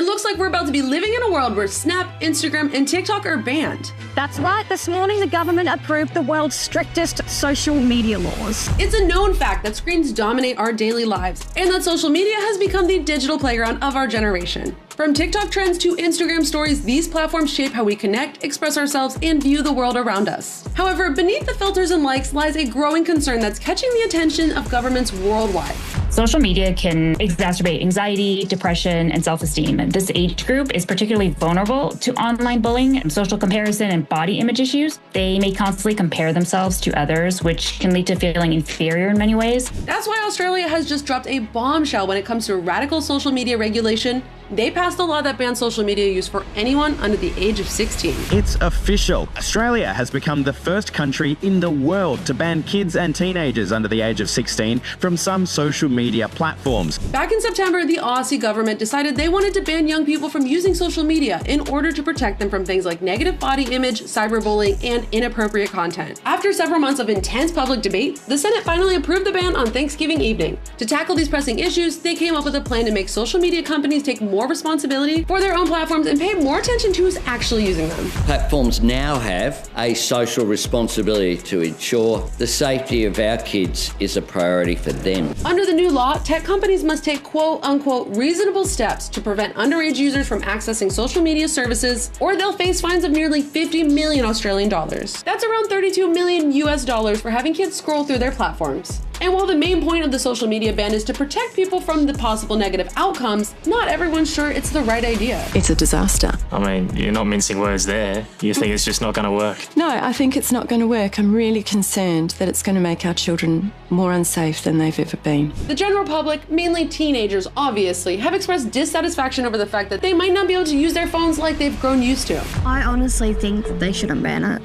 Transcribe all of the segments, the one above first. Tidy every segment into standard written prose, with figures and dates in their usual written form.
It looks like we're about to be living in a world where Snap, Instagram, and TikTok are banned. That's right. This morning, the government approved the world's strictest social media laws. It's a known fact that screens dominate our daily lives and that social media has become the digital playground of our generation. From TikTok trends to Instagram stories, these platforms shape how we connect, express ourselves, and view the world around us. However, beneath the filters and likes lies a growing concern that's catching the attention of governments worldwide. Social media can exacerbate anxiety, depression, and self-esteem. This age group is particularly vulnerable to online bullying, social comparison, and body image issues. They may constantly compare themselves to others, which can lead to feeling inferior in many ways. That's why Australia has just dropped a bombshell when it comes to radical social media regulation. They passed a law that bans social media use for anyone under the age of 16. It's official. Australia has become the first country in the world to ban kids and teenagers under the age of 16 from some social media platforms. Back in September, the Aussie government decided they wanted to ban young people from using social media in order to protect them from things like negative body image, cyberbullying, and inappropriate content. After several months of intense public debate, the Senate finally approved the ban on Thanksgiving evening. To tackle these pressing issues, they came up with a plan to make social media companies take more responsibility for their own platforms and pay more attention to who's actually using them. Platforms now have a social responsibility to ensure the safety of our kids is a priority for them. Under the new law, tech companies must take quote-unquote reasonable steps to prevent underage users from accessing social media services, or they'll face fines of nearly 50 million Australian dollars. That's around 32 million US dollars for having kids scroll through their platforms. And while the main point of the social media ban is to protect people from the possible negative outcomes, not everyone's sure it's the right idea. It's a disaster. I mean, you're not mincing words there. You think it's just not going to work? No, I think it's not going to work. I'm really concerned that it's going to make our children more unsafe than they've ever been. The general public, mainly teenagers obviously, have expressed dissatisfaction over the fact that they might not be able to use their phones like they've grown used to. I honestly think that they shouldn't ban it.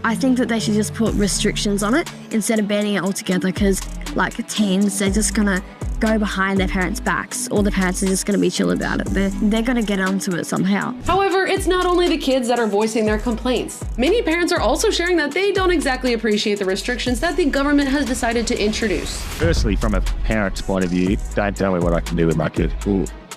I think that they should just put restrictions on it instead of banning it altogether, because like teens, they're just gonna go behind their parents' backs, or the parents are just gonna be chill about it. They're gonna get onto it somehow. However, it's not only the kids that are voicing their complaints. Many parents are also sharing that they don't exactly appreciate the restrictions that the government has decided to introduce. Firstly, from a parent's point of view, don't tell me what I can do with my kid.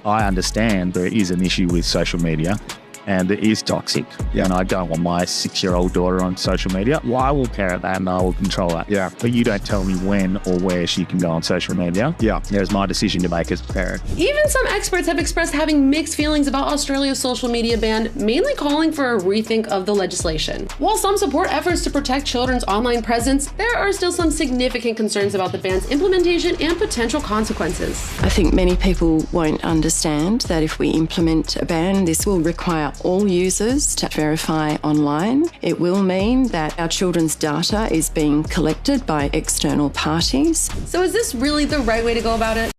I understand there is an issue with social media, and it is toxic. And I don't want my 6-year-old daughter on social media. Well, I will parent that and I will control that. Yeah. But you don't tell me when or where she can go on social media. Yeah. There's my decision to make as a parent. Even some experts have expressed having mixed feelings about Australia's social media ban, mainly calling for a rethink of the legislation. While some support efforts to protect children's online presence, there are still some significant concerns about the ban's implementation and potential consequences. I think many people won't understand that if we implement a ban, this will require all users to verify online. It will mean that our children's data is being collected by external parties. So is this really the right way to go about it?